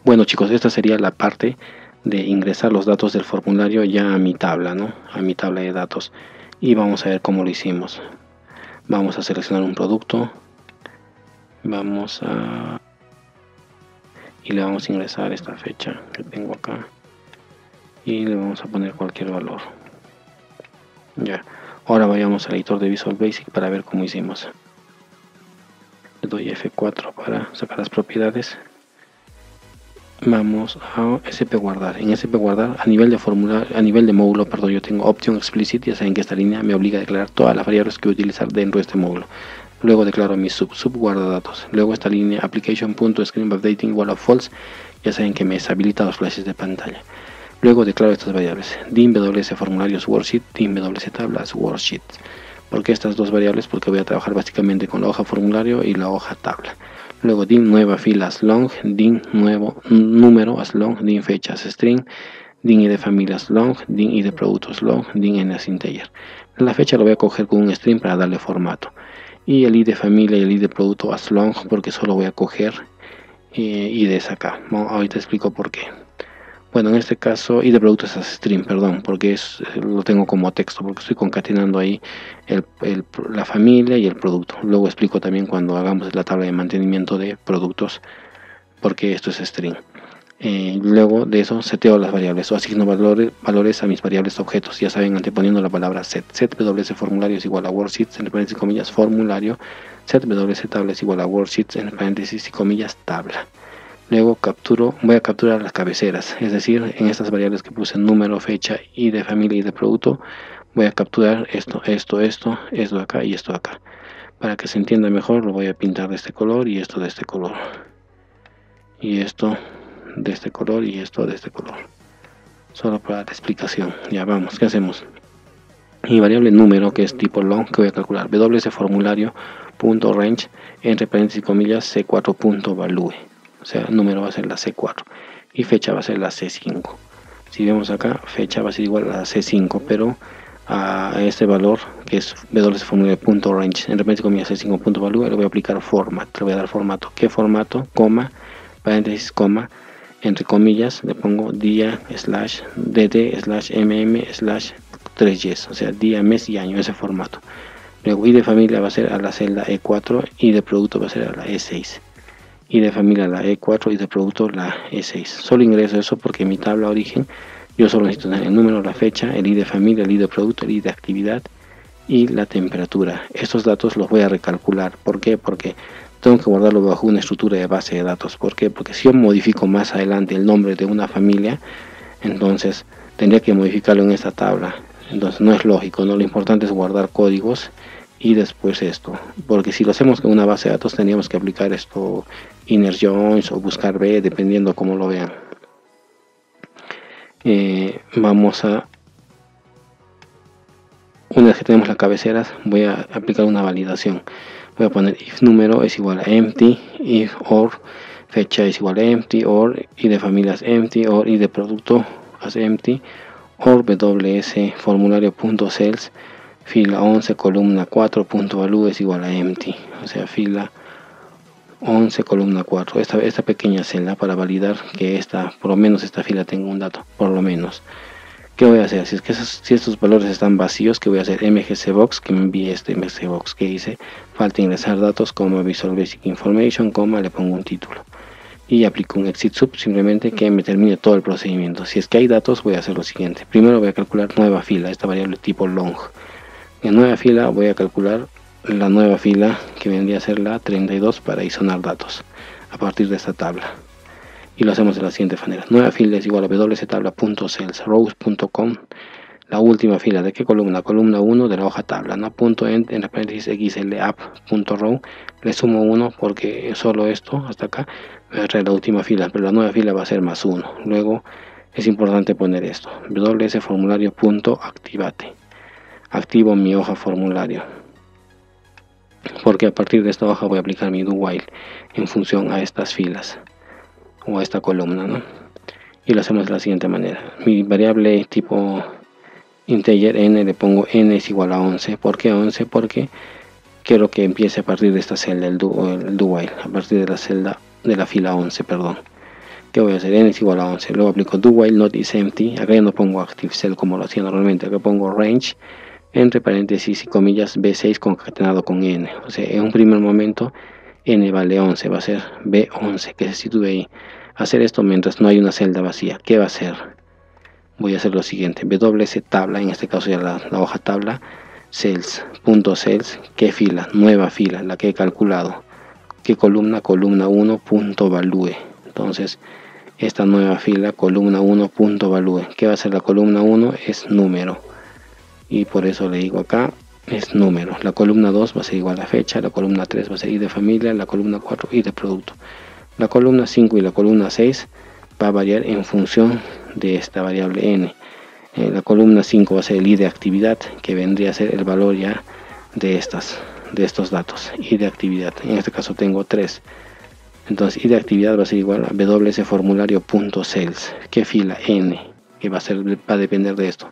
Bueno chicos, esta sería la parte de ingresar los datos del formulario ya a mi tabla, ¿no? A mi tabla de datos. Y vamos a ver cómo lo hicimos. Vamos a seleccionar un producto. Y le vamos a ingresar esta fecha que tengo acá. Y le vamos a poner cualquier valor. Ya. Ahora vayamos al editor de Visual Basic para ver cómo hicimos. Le doy F4 para sacar las propiedades. Vamos a SP guardar. En SP guardar, a nivel de formulario, a nivel de módulo, perdón, yo tengo option explicit. Ya saben que esta línea me obliga a declarar todas las variables que voy a utilizar dentro de este módulo. Luego declaro mi sub guarda datos. Luego esta línea application.screenUpdating igual a false. Ya saben que me deshabilita los flashes de pantalla. Luego declaro estas variables. dim ws formularios worksheet, dim ws tablas worksheet. ¿Por qué estas dos variables? Porque voy a trabajar básicamente con la hoja formulario y la hoja tabla. Luego dim nueva fila as long, dim nuevo número as long, dim fechas string, dim id familias long, dim id productos long, dim n as integer. La fecha lo voy a coger con un string para darle formato. Y el id familia y el id producto as long porque solo voy a coger ids acá. Bueno, ahorita explico por qué. Bueno, en este caso, id producto es as string, perdón, porque lo tengo como texto, porque estoy concatenando ahí la familia y el producto. Luego explico también cuando hagamos la tabla de mantenimiento de productos, porque esto es string. Luego de eso seteo las variables o asigno valores a mis variables objetos. Ya saben, anteponiendo la palabra set. Set ws formulario es igual a worksheets, entre paréntesis y comillas, formulario. Set ws tabla es igual a worksheets, entre paréntesis y comillas, tabla. Luego voy a capturar las cabeceras, es decir, en estas variables que puse número, fecha y de familia y de producto, voy a capturar esto de acá y esto de acá. Para que se entienda mejor, lo voy a pintar de este color y esto de este color. Y esto de este color y esto de este color. Solo para la explicación. Ya vamos, ¿qué hacemos? Mi variable número, que es tipo long, que voy a calcular ws formulario punto range entre paréntesis y comillas c4 punto value. O sea, número va a ser la C4 y fecha va a ser la C5. Si vemos acá, fecha va a ser igual a la C5, pero a este valor que es w.formula.range en repente con mi C5.value le voy a aplicar format, le voy a dar formato. ¿Qué formato? Coma, paréntesis, coma, entre comillas, le pongo día slash dd slash mm slash 3yes, o sea, día, mes y año, ese formato. Luego y de familia va a ser a la celda E4 y de producto va a ser a la E6. Y de familia la E4 y de producto la E6. Solo ingreso eso porque en mi tabla origen yo solo necesito tener el número, la fecha, el ID de familia, el ID de producto, el ID de actividad y la temperatura. Estos datos los voy a recalcular. ¿Por qué? Porque tengo que guardarlo bajo una estructura de base de datos. ¿Por qué? Porque si yo modifico más adelante el nombre de una familia, entonces tendría que modificarlo en esta tabla. Entonces no es lógico, ¿no? Lo importante es guardar códigos y después esto, porque si lo hacemos con una base de datos tendríamos que aplicar esto inner joins o buscar b, dependiendo cómo lo vean. Vamos a, una vez que tenemos las cabeceras, voy a aplicar una validación. Voy a poner if número es igual a empty, if or fecha es igual a empty, or y de familias empty, or y de producto as empty, or ws formulario.cells fila 11 columna 4 punto value es igual a empty, o sea, fila 11 columna 4, esta pequeña celda para validar que por lo menos esta fila tenga un dato, por lo menos. ¿Qué voy a hacer? Si estos valores están vacíos, ¿qué voy a hacer? mgcbox, que me envíe este mgcbox que dice falta ingresar datos, como Visual Basic Information, le pongo un título y aplico un exit sub, simplemente que me termine todo el procedimiento. Si es que hay datos, voy a hacer lo siguiente. Primero voy a calcular nueva fila, esta variable tipo long. En nueva fila voy a calcular la nueva fila que vendría a ser la 32 para isonar datos a partir de esta tabla. Y lo hacemos de la siguiente manera. Nueva fila es igual a wtabla.cellsrows.com. La última fila, ¿de qué columna? Columna 1 de la hoja tabla, ¿no? Punto end en la paréntesis xlapp.row. Le sumo 1 porque solo esto hasta acá me va a traer la última fila, pero la nueva fila va a ser más 1. Luego es importante poner esto, wsformulario.activate. Activo mi hoja formulario, porque a partir de esta hoja voy a aplicar mi do while en función a estas filas o a esta columna, ¿no? Y lo hacemos de la siguiente manera. Mi variable tipo integer n le pongo n es igual a 11. ¿Por qué 11? Porque quiero que empiece a partir de esta celda el do while, a partir de la celda de la fila 11, perdón. ¿Qué voy a hacer? N es igual a 11. Luego aplico do while not is empty. Acá ya no pongo active cell como lo hacía normalmente. Acá pongo range entre paréntesis y comillas B6 concatenado con N. O sea, en un primer momento N vale 11. Va a ser B11 que se sitúe ahí. Hacer esto mientras no hay una celda vacía. ¿Qué va a hacer? Voy a hacer lo siguiente. WS tabla, en este caso ya la hoja tabla. Cells, punto cells. ¿Qué fila? Nueva fila, la que he calculado. ¿Qué columna? Columna 1 punto value. Entonces esta nueva fila, columna 1 punto value. ¿Qué va a ser la columna 1? Es número, y por eso le digo acá es número. La columna 2 va a ser igual a fecha, la columna 3 va a ser i de familia, la columna 4 i de producto. La columna 5 y la columna 6 va a variar en función de esta variable n. La columna 5 va a ser el i de actividad, que vendría a ser el valor ya de estos datos, i de actividad. En este caso tengo 3. Entonces i de actividad va a ser igual a ws formulario.cells. ¿Qué fila? N, que va a depender de esto.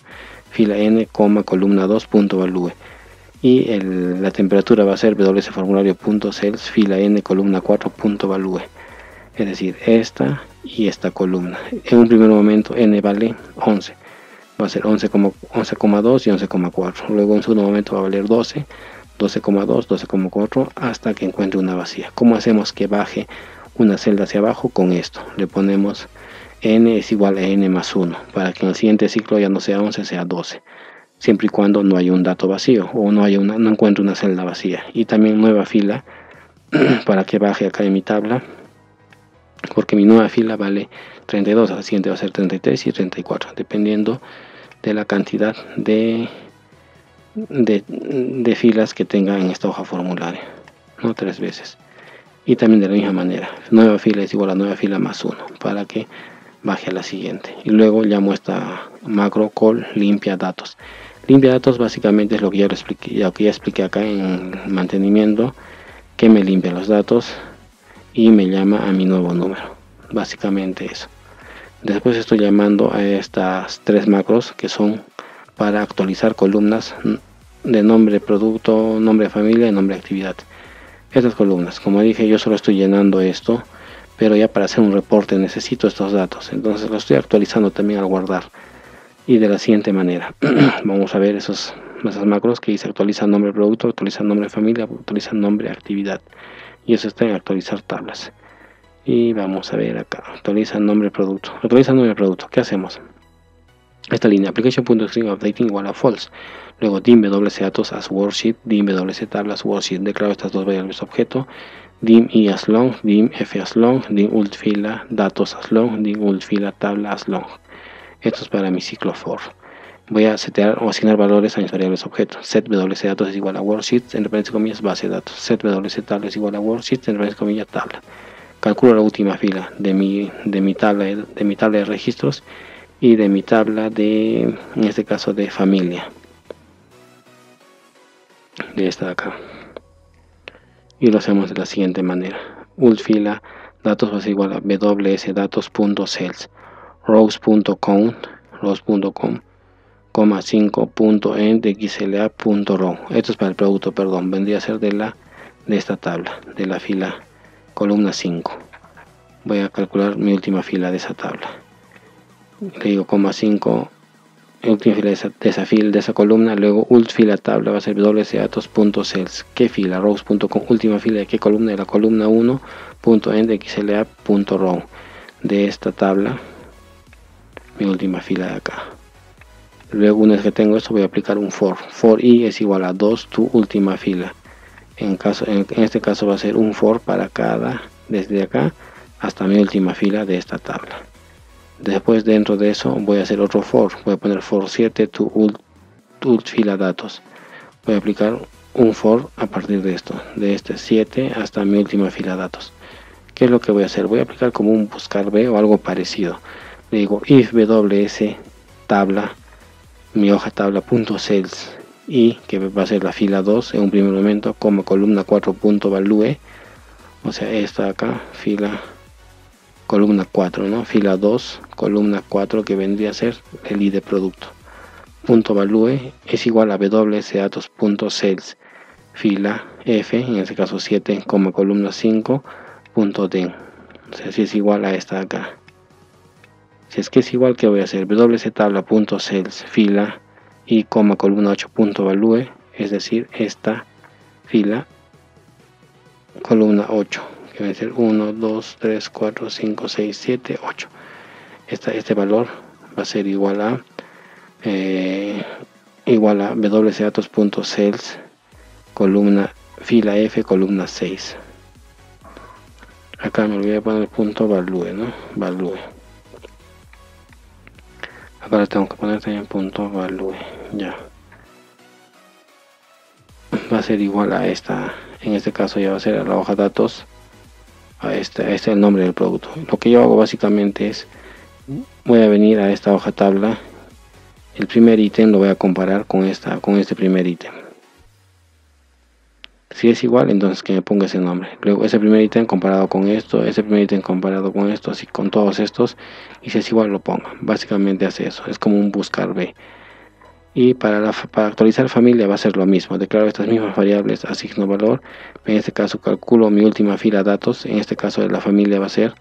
Fila n, columna 2 punto value. Y la temperatura va a ser ws formulario.cells fila n, columna 4 punto value. Es decir, esta y esta columna. En un primer momento n vale 11. Va a ser 11,2 y 11,4. Luego en un segundo momento va a valer 12. 12,2, 12,4 hasta que encuentre una vacía. ¿Cómo hacemos que baje una celda hacia abajo? Con esto le ponemos n es igual a n más 1 para que en el siguiente ciclo ya no sea 11, sea 12, siempre y cuando no haya un dato vacío o no encuentre una celda vacía. Y también nueva fila para que baje acá en mi tabla, porque mi nueva fila vale 32, la siguiente va a ser 33 y 34 dependiendo de la cantidad de filas que tenga en esta hoja formularia, no 3 veces. Y también de la misma manera, nueva fila es igual a nueva fila más 1 para que baje a la siguiente. Y luego llamo esta macro call limpia datos. Limpia datos básicamente es lo que ya expliqué acá en mantenimiento, que me limpia los datos y me llama a mi nuevo número. Básicamente eso. Después estoy llamando a estas 3 macros que son para actualizar columnas de nombre producto, nombre de familia y nombre de actividad. Estas columnas, como dije, yo solo estoy llenando esto, pero ya para hacer un reporte necesito estos datos, entonces lo estoy actualizando también al guardar. Y de la siguiente manera, vamos a ver esas macros que dice actualizar nombre de producto, actualizar nombre de familia, actualizar nombre de actividad, y eso está en actualizar tablas. Y vamos a ver acá, actualiza nombre de producto, actualiza nombre de producto. ¿Qué hacemos? Esta línea application.string updating igual a false. Luego dim wc datos as worksheet, dim wc tablas worksheet. Declaro estas dos variables objeto, dim i as long, dim f as long, dim ult fila datos as long, dim ult fila tabla as long. Esto es para mi ciclo for. Voy a setear o asignar valores a mis variables objeto. Set wc datos es igual a worksheet, entre paréntesis comillas base de datos. Set wc tabla es igual a worksheet, entre paréntesis comillas tabla. Calculo la última fila de mi tabla de registros y de mi tabla en este caso de familia, de esta de acá, y lo hacemos de la siguiente manera. Ult fila datos va a ser igual a ws datos.cells rows.count rows.com 5.end xla.row. Esto es para el producto, perdón, vendría a ser de esta tabla, de la fila columna 5. Voy a calcular mi última fila de esa tabla. Le digo, 5, última fila de esa columna. Luego ult fila tabla va a ser wdatos.cells. ¿Qué fila? rows.com. Última fila de qué columna? De la columna 1.end xla.row. De esta tabla, mi última fila de acá. Luego, una vez que tengo esto, voy a aplicar un for. For i es igual a 2 tu última fila. En este caso va a ser un for para cada, desde acá hasta mi última fila de esta tabla. Después, dentro de eso, voy a hacer otro for. Voy a poner for 7 to ult fila datos. Voy a aplicar un for a partir de esto, de este 7 hasta mi última fila datos. ¿Qué es lo que voy a hacer? Voy a aplicar como un buscar b o algo parecido. Le digo if ws tabla, mi hoja tabla.cells, y que va a ser la fila 2 en un primer momento, como columna 4.value, o sea, esta acá, fila columna 4, ¿no? Fila 2, columna 4, que vendría a ser el i de producto. Punto value es igual a wdatos.cells, fila f, en este caso 7, como columna 5, punto den. O sea, si es igual a esta acá. Si es que es igual, ¿qué voy a hacer? WC tabla punto cells fila y coma columna 8 punto value, es decir, esta fila columna 8, que va a ser 1, 2, 3, 4, 5, 6, 7, 8. Este valor va a ser igual a WC datos punto cells columna fila F columna 6. Acá me olvidé de poner el punto value, ¿no? Value. Acá tengo que poner también punto value, ya. Va a ser igual a esta, en este caso ya va a ser a la hoja datos, a este es el nombre del producto. Lo que yo hago básicamente es, voy a venir a esta hoja tabla, el primer ítem lo voy a comparar con este primer ítem. Si es igual, entonces que me ponga ese nombre. Luego ese primer ítem comparado con esto, ese primer ítem comparado con esto, así con todos estos. Y si es igual, lo pongo. Básicamente hace eso. Es como un buscar B. Y para actualizar familia va a ser lo mismo. Declaro estas mismas variables, asigno valor. En este caso calculo mi última fila datos. En este caso de la familia va a ser,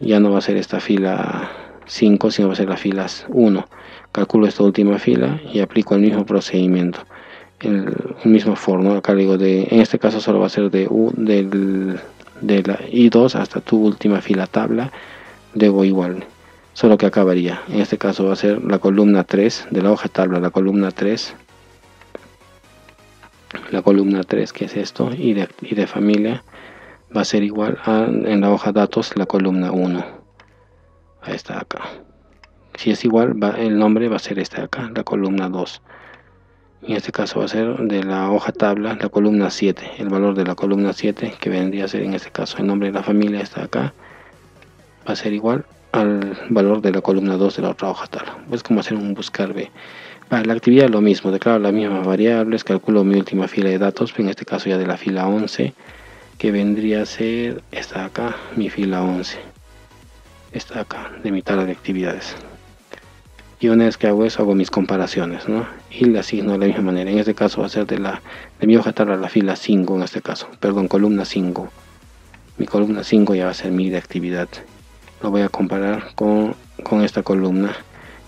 ya no va a ser esta fila 5, sino va a ser la fila 1. Calculo esta última fila y aplico el mismo procedimiento. El mismo for, ¿no? Acá le digo en este caso solo va a ser de la I2 hasta tu última fila tabla, luego igual, solo que acá varía. En este caso va a ser la columna 3 de la hoja tabla, la columna 3 que es esto, y de familia va a ser igual a en la hoja datos la columna 1. Ahí está acá. Si es igual, el nombre va a ser este acá, la columna 2. En este caso va a ser de la hoja tabla, la columna 7. El valor de la columna 7, que vendría a ser en este caso el nombre de la familia, está acá. Va a ser igual al valor de la columna 2 de la otra hoja tabla. Es como hacer un buscar B. Para la actividad lo mismo, declaro las mismas variables, calculo mi última fila de datos, en este caso ya de la fila 11, que vendría a ser esta acá, mi fila 11. Esta acá, de mi tabla de actividades. Y una vez que hago eso, hago mis comparaciones, ¿no? Y le asigno de la misma manera. En este caso va a ser de mi hoja tabla la fila 5, en este caso. Perdón, columna 5. Mi columna 5 ya va a ser mi de actividad. Lo voy a comparar con esta columna.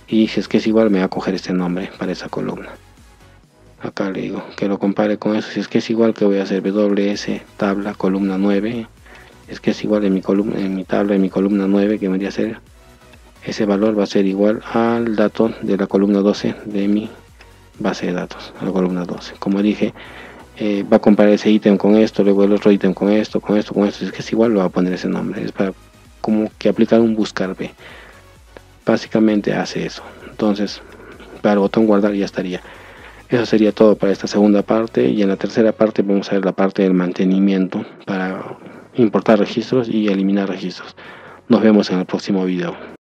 Y si es que es igual, me va a coger este nombre para esa columna. Acá le digo que lo compare con eso. Si es que es igual, que voy a hacer WS tabla columna 9. Es que es igual en mi columna, en mi tabla, en mi columna 9, que vendría a ser, ese valor va a ser igual al dato de la columna 12 de mi base de datos, a la columna 12. Como dije, va a comparar ese ítem con esto, luego el otro ítem con esto, con esto, con esto. Si es que es igual, lo va a poner ese nombre. Es para como que aplicar un buscar B. Básicamente hace eso. Entonces, para el botón guardar ya estaría. Eso sería todo para esta segunda parte. Y en la tercera parte vamos a ver la parte del mantenimiento para importar registros y eliminar registros. Nos vemos en el próximo video.